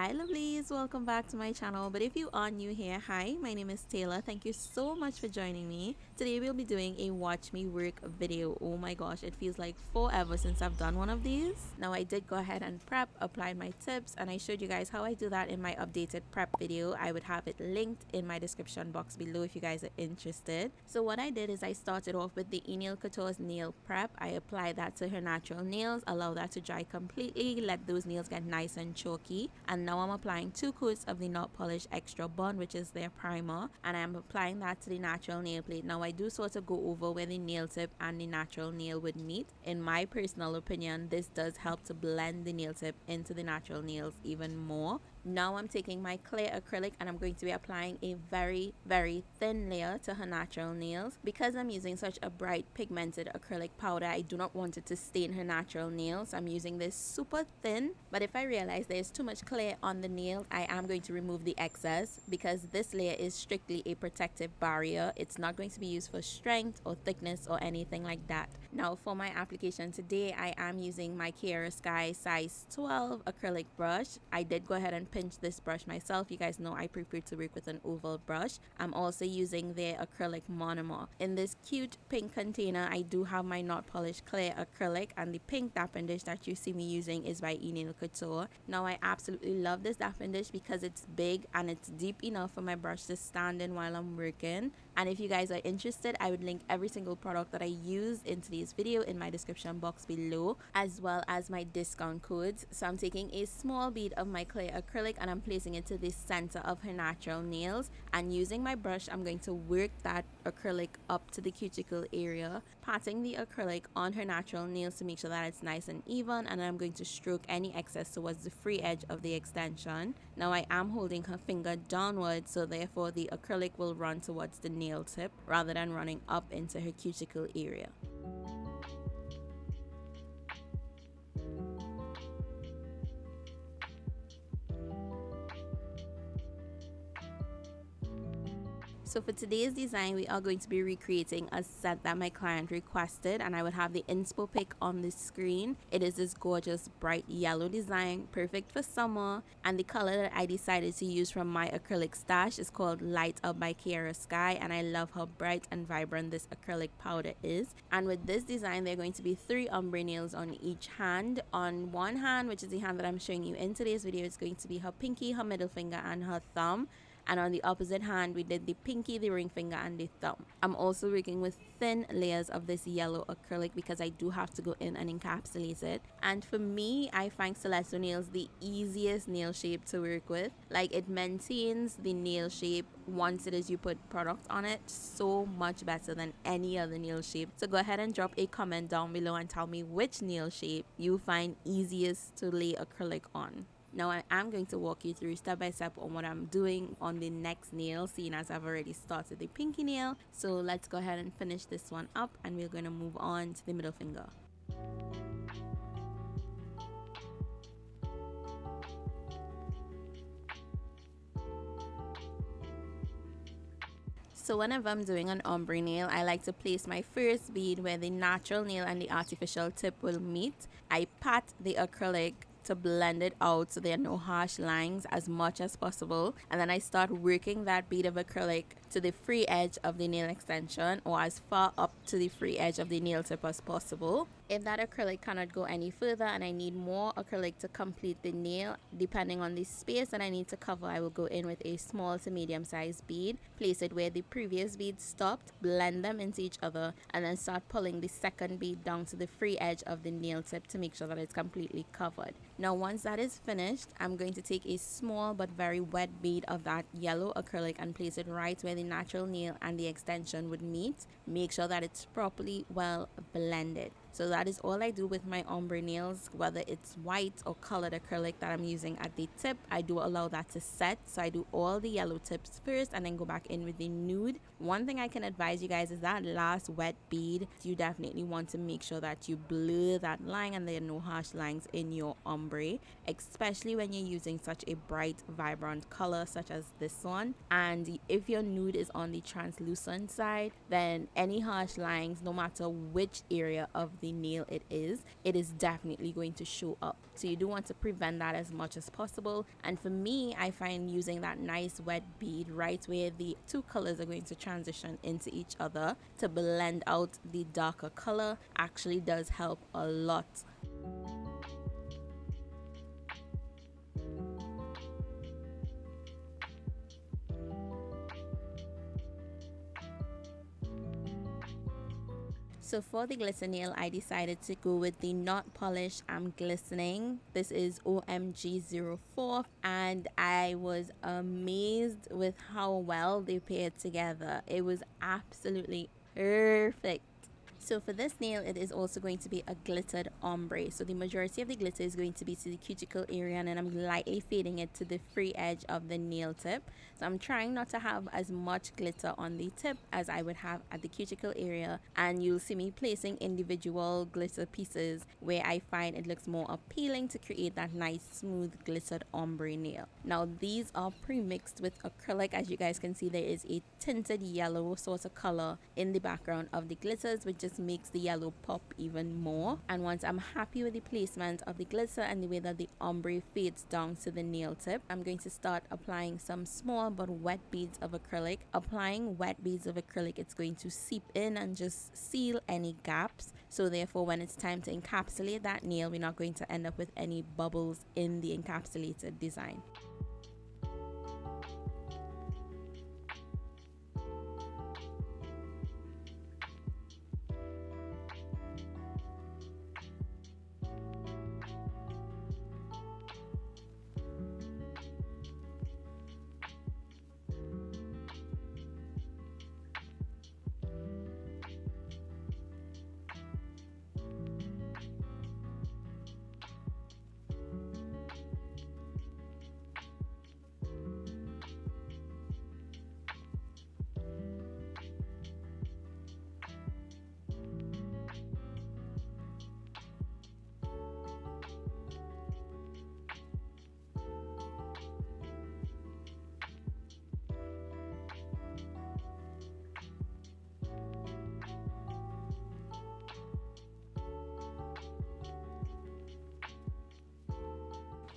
Hi lovelies, welcome back to my channel. But if you are new here, hi, my name is Taylor. Thank you so much for joining me. Today we'll be doing a watch me work video. Oh my gosh, it feels like forever since I've done one of these. Now I did go ahead and prep, applied my tips, and I showed you guys how I do that in my updated prep video. I would have it linked in my description box below if you guys are interested. So what I did is I started off with the 𝗍𝗀𝗃𝗃's nail prep. I applied that to her natural nails, allow that to dry completely, let those nails get nice and chalky, and now I'm applying 2 coats of the Not Polish Extra Bond, which is their primer, and I'm applying that to the natural nail plate. Now I do sort of go over where the nail tip and the natural nail would meet. In my personal opinion, this does help to blend the nail tip into the natural nails even more. Now I'm taking my clear acrylic and I'm going to be applying a very thin layer to her natural nails. Because I'm using such a bright pigmented acrylic powder, I do not want it to stain her natural nails. I'm using this super thin, but if I realize there's too much clear on the nail, I am going to remove the excess, because this layer is strictly a protective barrier. It's not going to be used for strength or thickness or anything like that. Now for my application today, I am using my 𝗙𝗃𝗃 size 12 acrylic brush. I did go ahead and pinch this brush myself. You guys know I prefer to work with an oval brush. I'm also using their Acrylic Monomer. In this cute pink container, I do have my not polished clear acrylic, and the pink dapping dish that you see me using is by 𝗍𝗀𝗃𝗃. Now I absolutely love this dapping dish because it's big and it's deep enough for my brush to stand in while I'm working. And if you guys are interested, I would link every single product that I used in today's video in my description box below, as well as my discount codes. So I'm taking a small bead of my clear acrylic and I'm placing it to the center of her natural nails, and using my brush I'm going to work that acrylic up to the cuticle area, patting the acrylic on her natural nails to make sure that it's nice and even, and I'm going to stroke any excess towards the free edge of the extension. Now I am holding her finger downwards, so therefore the acrylic will run towards the nail tip rather than running up into her cuticle area. So for today's design, we are going to be recreating a set that my client requested, and I would have the inspo pic on the screen. It is this gorgeous bright yellow design, perfect for summer, and the color that I decided to use from my acrylic stash is called Light Up by 𝗙𝗃𝗃, and I love how bright and vibrant this acrylic powder is. And with this design, there are going to be 3 ombre nails on each hand. On one hand, which is the hand that I'm showing you in today's video, it's going to be her pinky, her middle finger, and her thumb. And on the opposite hand, we did the pinky, the ring finger, and the thumb. I'm also working with thin layers of this yellow acrylic because I do have to go in and encapsulate it. And for me, I find stiletto nails the easiest nail shape to work with. Like, it maintains the nail shape once it is you put product on it so much better than any other nail shape. So go ahead and drop a comment down below and tell me which nail shape you find easiest to lay acrylic on. Now I am going to walk you through step by step on what I'm doing on the next nail, seeing as I've already started the pinky nail. So let's go ahead and finish this one up, and we're going to move on to the middle finger. So whenever I'm doing an ombre nail, I like to place my first bead where the natural nail and the artificial tip will meet. I pat the acrylic to blend it out so there are no harsh lines as much as possible, and then I start working that bead of acrylic to the free edge of the nail extension, or as far up to the free edge of the nail tip as possible. If that acrylic cannot go any further and I need more acrylic to complete the nail, depending on the space that I need to cover, I will go in with a small to medium sized bead, place it where the previous bead stopped, blend them into each other, and then start pulling the second bead down to the free edge of the nail tip to make sure that it's completely covered. Now once that is finished, I'm going to take a small but very wet bead of that yellow acrylic and place it right where the natural nail and the extension would meet. Make sure that it's properly well blended. So that is all I do with my ombre nails, whether it's white or colored acrylic that I'm using at the tip. I do allow that to set, so I do all the yellow tips first and then go back in with the nude. One thing I can advise you guys is that last wet bead, you definitely want to make sure that you blur that line and there are no harsh lines in your ombre, especially when you're using such a bright vibrant color such as this one. And if your nude is on the translucent side, then any harsh lines, no matter which area of the nail it is definitely going to show up. So you do want to prevent that as much as possible. And for me, I find using that nice wet bead right where the two colors are going to transition into each other to blend out the darker color actually does help a lot. So for the glitter nail, I decided to go with the not polished glistening. This is OMG-04, and I was amazed with how well they paired together. It was absolutely perfect. So for this nail, it is also going to be a glittered ombre. So the majority of the glitter is going to be to the cuticle area, and then I'm lightly fading it to the free edge of the nail tip. So I'm trying not to have as much glitter on the tip as I would have at the cuticle area, and you'll see me placing individual glitter pieces where I find it looks more appealing to create that nice smooth glittered ombre nail. Now these are pre-mixed with acrylic. As you guys can see, there is a tinted yellow sort of color in the background of the glitters, which just makes the yellow pop even more. And once I'm happy with the placement of the glitter and the way that the ombre fades down to the nail tip, I'm going to start applying some small but wet beads of acrylic. Applying wet beads of acrylic, it's going to seep in and just seal any gaps. So therefore, when it's time to encapsulate that nail, we're not going to end up with any bubbles in the encapsulated design.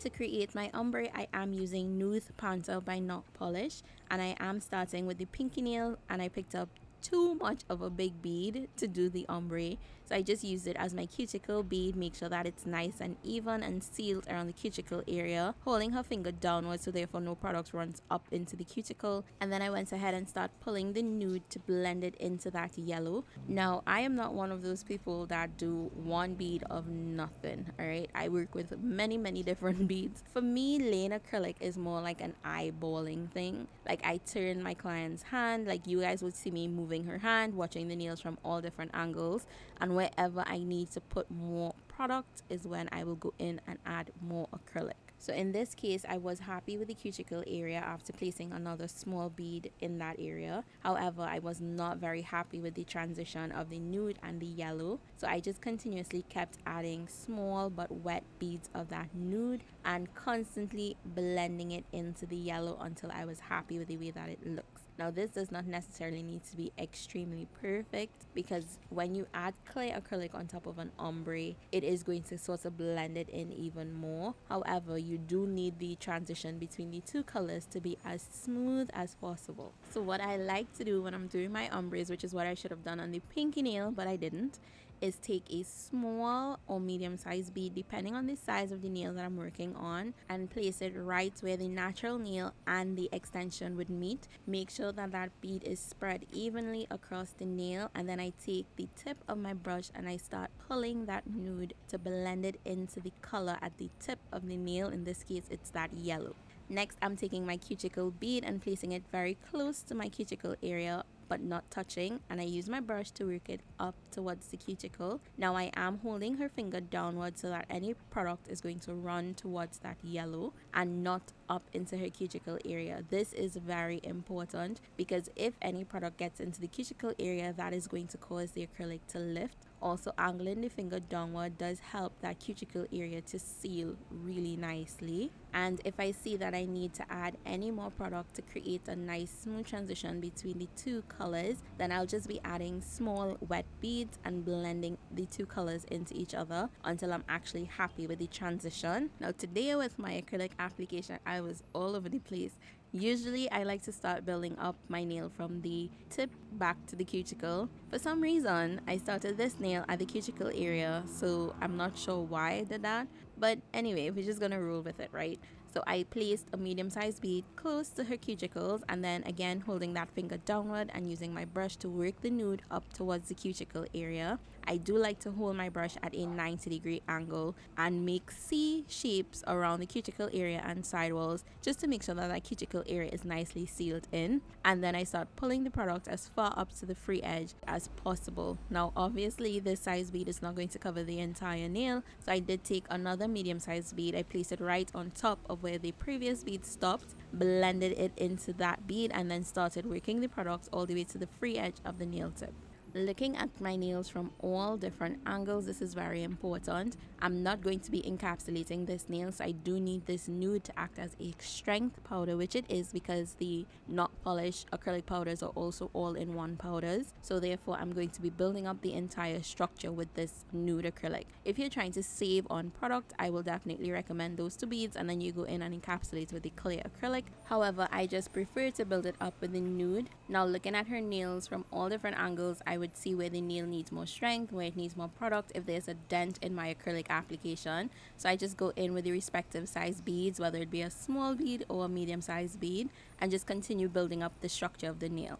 To create my ombre, I am using Nude Panther by Not Polish, and I am starting with the pinky nail, and I picked up too much of a big bead to do the ombre, so I just used it as my cuticle bead. Make sure that it's nice and even and sealed around the cuticle area, holding her finger downwards so therefore no product runs up into the cuticle. And then I went ahead and start pulling the nude to blend it into that yellow. Now I am not one of those people that do one bead of nothing, alright? I work with many different beads. For me, laying acrylic is more like an eyeballing thing. Like I turn my client's hand, like you guys would see me moving her hand, watching the nails from all different angles, and wherever I need to put more product is when I will go in and add more acrylic. So in this case, I was happy with the cuticle area after placing another small bead in that area. However, I was not very happy with the transition of the nude and the yellow. So I just continuously kept adding small but wet beads of that nude and constantly blending it into the yellow until I was happy with the way that it looks. Now this does not necessarily need to be extremely perfect, because when you add clay acrylic on top of an ombre, it is going to sort of blend it in even more. However, you do need the transition between the two colors to be as smooth as possible. So what I like to do when I'm doing my ombres, which is what I should have done on the pinky nail but I didn't, is take a small or medium-sized bead depending on the size of the nail that I'm working on and place it right where the natural nail and the extension would meet. Make sure that that bead is spread evenly across the nail, and then I take the tip of my brush and I start pulling that nude to blend it into the color at the tip of the nail. In this case, it's that yellow. Next, I'm taking my cuticle bead and placing it very close to my cuticle area but not touching, and I use my brush to work it up towards the cuticle. Now I am holding her finger downwards so that any product is going to run towards that yellow and not up into her cuticle area. This is very important because if any product gets into the cuticle area, that is going to cause the acrylic to lift also angling the finger downward does help that cuticle area to seal really nicely. And if I see that I need to add any more product to create a nice smooth transition between the two colors, then I'll just be adding small wet beads and blending the two colors into each other until I'm actually happy with the transition. Now today with my acrylic application, I was all over the place. Usually I like to start building up my nail from the tip back to the cuticle. For some reason, I started this nail at the cuticle area, so I'm not sure why I did that. But anyway, we're just gonna roll with it, right? So I placed a medium-sized bead close to her cuticles, and then again holding that finger downward and using my brush to work the nude up towards the cuticle area. I do like to hold my brush at a 90-degree angle and make C shapes around the cuticle area and sidewalls just to make sure that that cuticle area is nicely sealed in. And then I start pulling the product as far up to the free edge as possible. Now obviously this size bead is not going to cover the entire nail, so I did take another medium-sized bead. I placed it right on top of where the previous bead stopped, blended it into that bead, and then started working the product all the way to the free edge of the nail tip. Looking at my nails from all different angles, this is very important. I'm not going to be encapsulating this nail, so I do need this nude to act as a strength powder, which it is because the not polished acrylic powders are also all-in-one powders. So therefore I'm going to be building up the entire structure with this nude acrylic. If you're trying to save on product, I will definitely recommend those two beads and then you go in and encapsulate with the clear acrylic. However, I just prefer to build it up with the nude. Now looking at her nails from all different angles, I would see where the nail needs more strength, where it needs more product, if there's a dent in my acrylic application. So I just go in with the respective size beads, whether it be a small bead or a medium sized bead, and just continue building up the structure of the nail.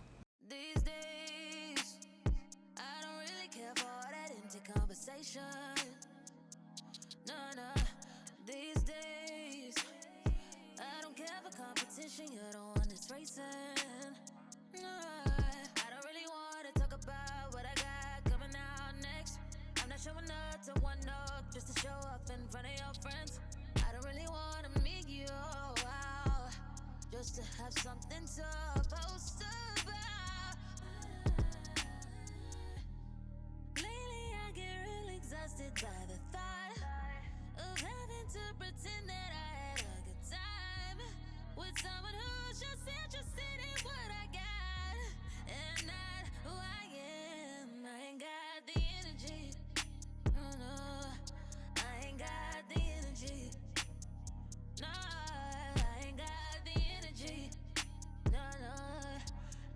These days, I don't really care for all that empty conversation. No. These days, I don't care for competition. You're the one that's racing. No, I don't really want to talk about what I got coming out next. I'm not showing up to one up just to show up in front of your friends. I don't really want to meet you out just to have something to post about. Lately I get real exhausted by the thought of having to pretend that I had a good time with someone who's just interested in what I got and not who I am. I ain't got the energy. No, I ain't got the energy. No, I ain't got the energy. No,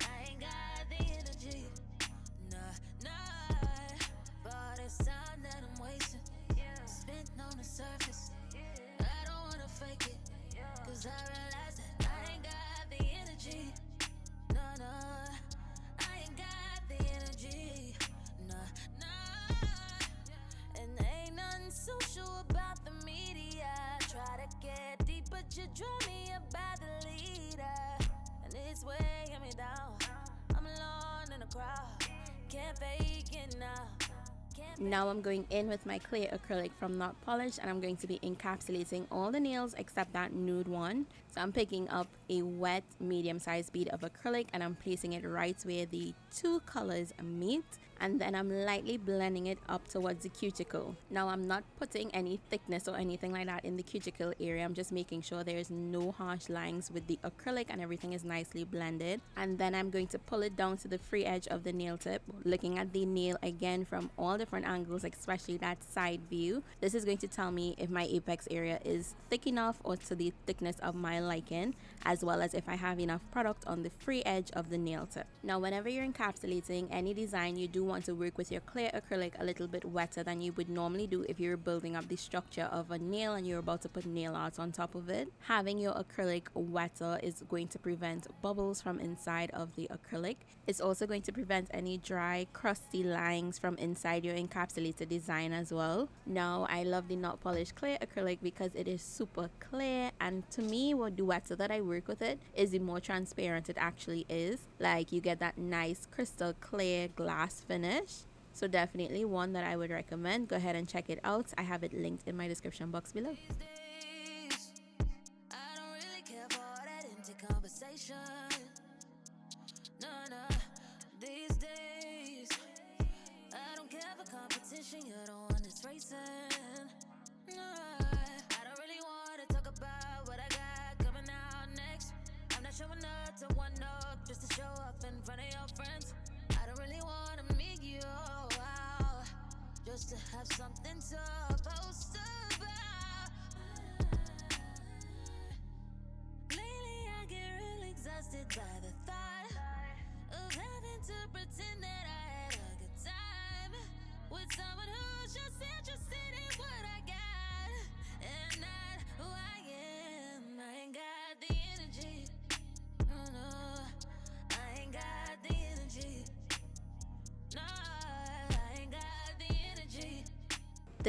I ain't got the energy. No, for this time that I'm wasting, spent on the surface. I don't wanna fake it, cause I realize that I ain't got the energy. No, I ain't got the energy. No, and ain't nothing social about the media. Try to get deep, but you draw me about the leader, and it's weighing me down. I'm alone in a crowd, can't fake it now. Now I'm going in with my clear acrylic from Not Polished, and I'm going to be encapsulating all the nails except that nude one. So I'm picking up a wet medium-sized bead of acrylic and I'm placing it right where the two colors meet, and then I'm lightly blending it up towards the cuticle. Now I'm not putting any thickness or anything like that in the cuticle area. I'm just making sure there's no harsh lines with the acrylic and everything is nicely blended. And then I'm going to pull it down to the free edge of the nail tip, looking at the nail again from all different angles, especially that side view. This is going to tell me if my apex area is thick enough or to the thickness of my liking, as well as if I have enough product on the free edge of the nail tip. Now whenever you're encapsulating any design, you do want to work with your clear acrylic a little bit wetter than you would normally do if you're building up the structure of a nail and you're about to put nail art on top of it. Having your acrylic wetter is going to prevent bubbles from inside of the acrylic. It's also going to prevent any dry, crusty lines from inside your encapsulated design as well. Now I love the Not Polished clear acrylic because it is super clear, and to me, the wetter that I work with it is the more transparent it actually is. Like, you get that nice crystal clear glass finish. So definitely one that I would recommend. Go ahead and check it out. I have it linked in my description box below. These days, I don't really care for all that empty conversation. No, these days, I don't care for competition.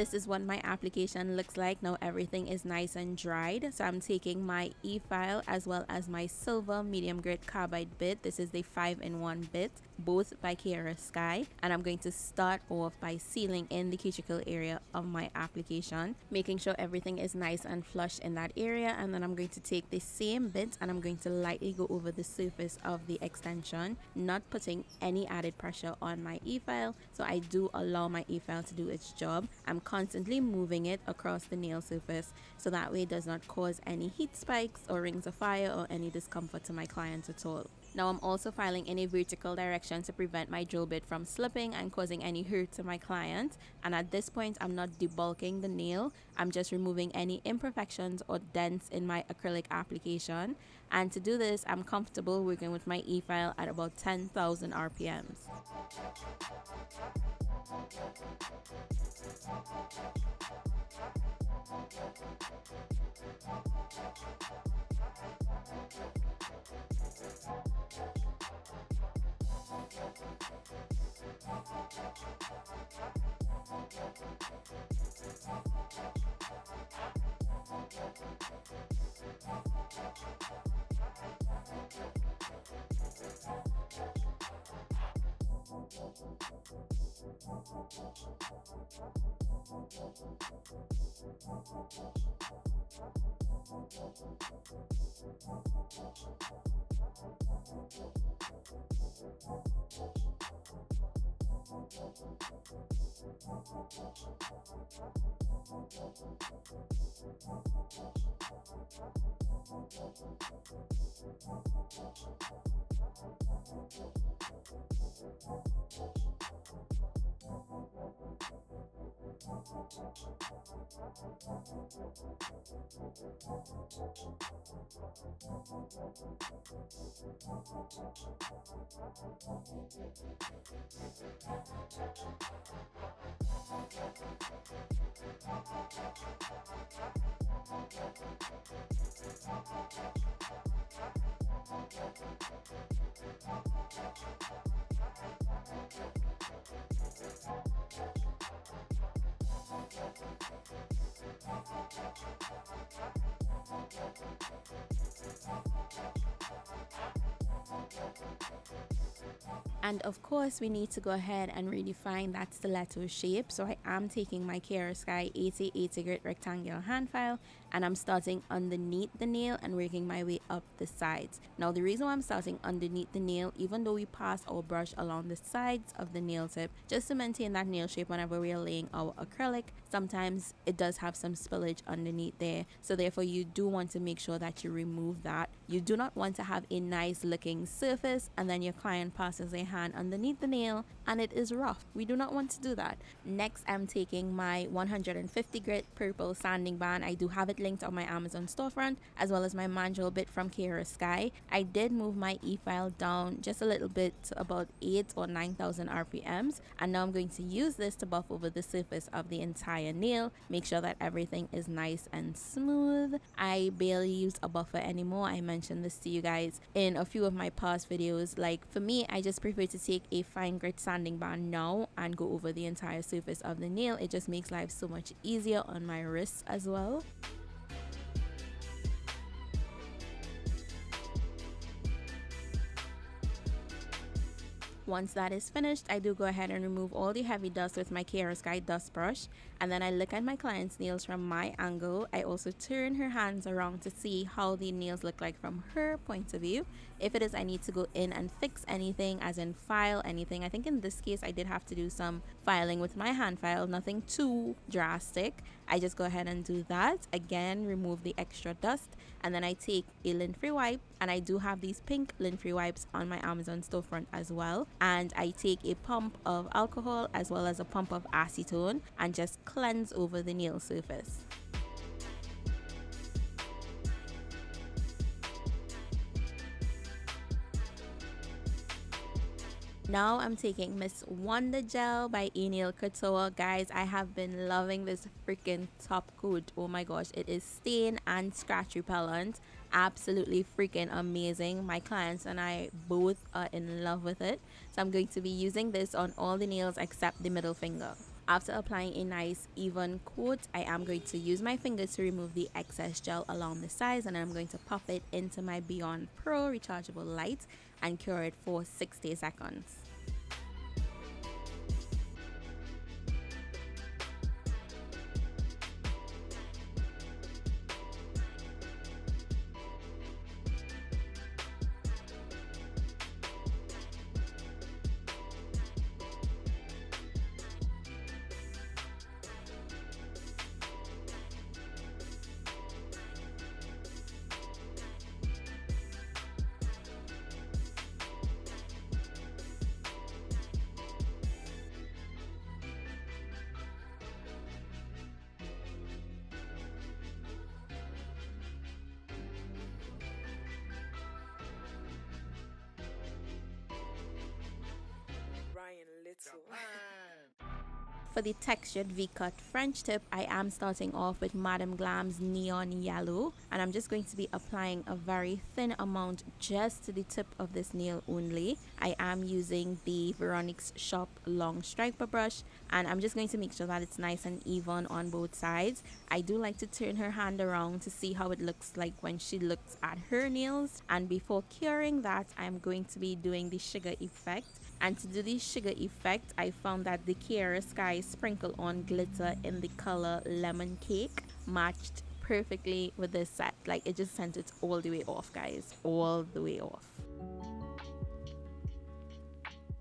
This is what my application looks like. Now everything is nice and dried. So I'm taking my e-file as well as my silver medium grit carbide bit. This is the 5-in-1 bit, both by 𝗙𝗃𝗃, and I'm going to start off by sealing in the cuticle area of my application, making sure everything is nice and flush in that area. And then I'm going to take the same bit and I'm going to lightly go over the surface of the extension, not putting any added pressure on my e-file. So I do allow my e-file to do its job. I'm constantly moving it across the nail surface so that way it does not cause any heat spikes or rings of fire or any discomfort to my clients at all. Now I'm also filing in a vertical direction to prevent my drill bit from slipping and causing any hurt to my client. And at this point, I'm not debulking the nail. I'm just removing any imperfections or dents in my acrylic application. And to do this, I'm comfortable working with my e-file at about 10,000 RPMs. And of course, we need to go ahead and redefine that stiletto shape. So I am taking my 𝗙𝗃𝗃𝗃 80 grit rectangular hand file and I'm starting underneath the nail and working my way up the sides. Now the reason why I'm starting underneath the nail, even though we pass our brush along the sides of the nail tip, just to maintain that nail shape whenever we are laying our acrylic, sometimes it does have some spillage underneath there. So therefore you do want to make sure that you remove that. You do not want to have a nice looking surface and then your client passes their hand underneath the nail and it is rough. We do not want to do that. Next, I'm taking my 150 grit purple sanding band. I do have it linked on my Amazon storefront, as well as my Mandrel Bit from 𝗙𝗃𝗃𝗃. I did move my e-file down just a little bit to about 8 or 9,000 RPMs, and now I'm going to use this to buff over the surface of the entire nail, make sure that everything is nice and smooth. I barely use a buffer anymore. I mentioned this to you guys in a few of my past videos. Like for me, I just prefer to take a fine grit sanding band now and go over the entire surface of the nail. It just makes life so much easier on my wrists as well. Once that is finished, I do go ahead and remove all the heavy dust with my 𝗙𝗃𝗃𝗃 dust brush, and then I look at my client's nails from my angle. I also turn her hands around to see how the nails look like from her point of view. If it is I need to go in and fix anything, as in file anything, I think in this case I did have to do some filing with my hand file, nothing too drastic. I just go ahead and do that. Again, remove the extra dust, and then I take a lint-free wipe, and I do have these pink lint-free wipes on my Amazon storefront as well. And I take a pump of alcohol as well as a pump of acetone and just cleanse over the nail surface. Now I'm taking Miss Wonder Gel by 𝗙𝗃𝗃𝗃. Guys, I have been loving this freaking top coat. Oh my gosh, it is stain and scratch repellent. Absolutely freaking amazing. My clients and I both are in love with it. So I'm going to be using this on all the nails except the middle finger. After applying a nice even coat, I am going to use my fingers to remove the excess gel along the sides, and I'm going to pop it into my Beyond Pro rechargeable light and cure it for 60 seconds. For the textured V-cut French tip, I am starting off with Madame Glam's Neon Yellow, and I'm just going to be applying a very thin amount just to the tip of this nail only. I am using the Veronique's Shop long striper brush, and I'm just going to make sure that it's nice and even on both sides. I do like to turn her hand around to see how it looks like when she looks at her nails, and before curing that, I'm going to be doing the sugar effect. And to do the sugar effect, I found that the 𝗀𝗃 sprinkle on glitter in the color Lemoncake matched perfectly with this set. Like, it just sent it all the way off, guys, all the way off.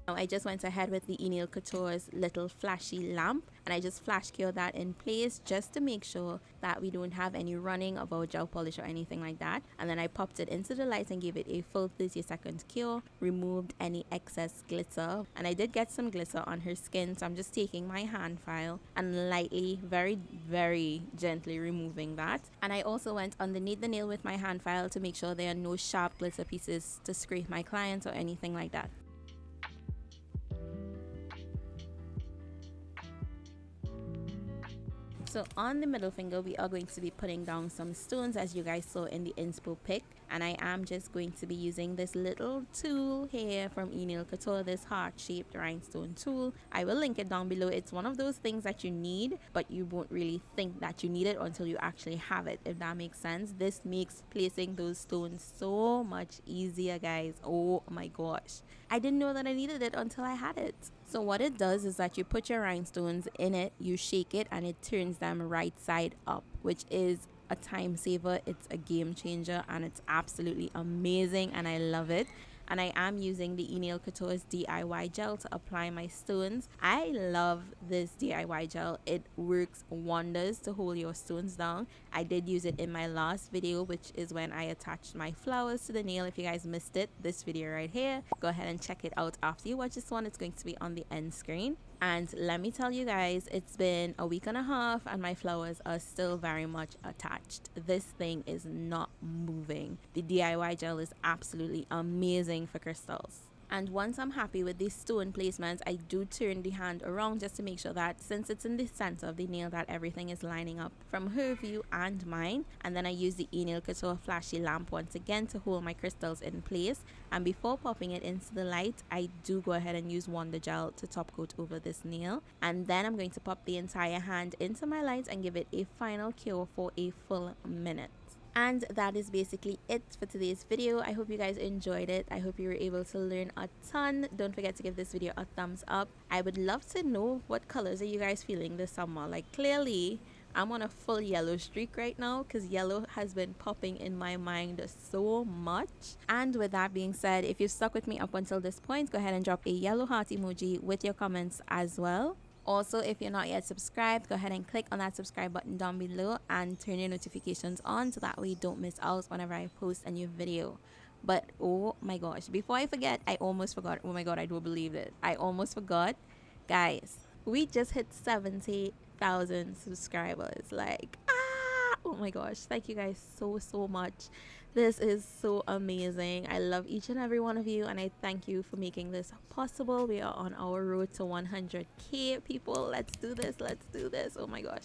Now I just went ahead with the 𝗀𝗃𝗀𝗃𝗀's little flashy lamp, and I just flash cure that in place just to make sure that we don't have any running of our gel polish or anything like that. And then I popped it into the light and gave it a full 30-second cure, removed any excess glitter, and I did get some glitter on her skin, so I'm just taking my hand file and lightly, very gently removing that. And I also went underneath the nail with my hand file to make sure there are no sharp glitter pieces to scrape my client or anything like that. So on the middle finger, we are going to be putting down some stones, as you guys saw in the inspo pic, and I am just going to be using this little tool here from 𝗀𝗃𝗀𝗃, this heart-shaped rhinestone tool. I will link it down below. It's one of those things that you need, but you won't really think that you need it until you actually have it, if that makes sense. This makes placing those stones so much easier, guys. Oh my gosh, I didn't know that I needed it until I had it. So what it does is that you put your rhinestones in it, you shake it, and it turns them right side up, which is a time saver. It's a game changer, and it's absolutely amazing, and I love it. And I am using the 𝗀𝗃𝗀𝗃's DIY gel to apply my stones. I love this DIY gel. It works wonders to hold your stones down. I did use it in my last video, which is when I attached my flowers to the nail. If you guys missed it, this video right here, go ahead and check it out after you watch this one. It's going to be on the end screen. And let me tell you guys, it's been a week and a half and my flowers are still very much attached. This thing is not moving. The DIY gel is absolutely amazing for crystals. And once I'm happy with these stone placements, I do turn the hand around just to make sure that since it's in the center of the nail, that everything is lining up from her view and mine. And then I use the 𝗀𝗃𝗀𝗃 flashy lamp once again to hold my crystals in place. And before popping it into the light, I do go ahead and use Wonder Gel to top coat over this nail. And then I'm going to pop the entire hand into my light and give it a final cure for a full minute. And that is basically it for today's video. I hope you guys enjoyed it. I hope you were able to learn a ton. Don't forget to give this video a thumbs up. I would love to know what colors are you guys feeling this summer. Like, clearly I'm on a full yellow streak right now because yellow has been popping in my mind so much. And with that being said, if you've stuck with me up until this point, go ahead and drop a yellow heart emoji with your comments as well. Also, if you're not yet subscribed, go ahead and click on that subscribe button down below and turn your notifications on so that way you don't miss out whenever I post a new video. But oh my gosh, before I forget, I almost forgot. Oh my god, I do believe it. I almost forgot. Guys, we just hit 70,000 subscribers. Like, oh my gosh, thank you guys so much. This is so amazing. I love each and every one of you, and I thank you for making this possible. We are on our road to 100K, people. Let's do this. Oh my gosh.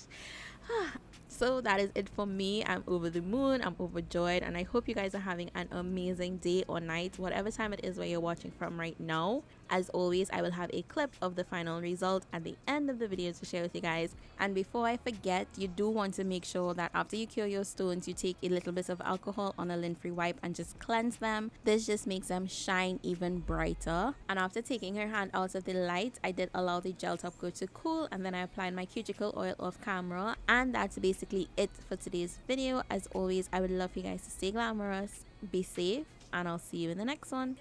So that is it for me. I'm over the moon, I'm overjoyed, and I hope you guys are having an amazing day or night, whatever time it is where you're watching from right now. As always, I will have a clip of the final result at the end of the video to share with you guys. And before I forget, you do want to make sure that after you cure your stones, you take a little bit of alcohol on a lint-free wipe and just cleanse them. This just makes them shine even brighter. And after taking her hand out of the light, I did allow the gel top coat to cool, and then I applied my cuticle oil off camera. And that's basically it for today's video. As always, I would love for you guys to stay glamorous, be safe, and I'll see you in the next one.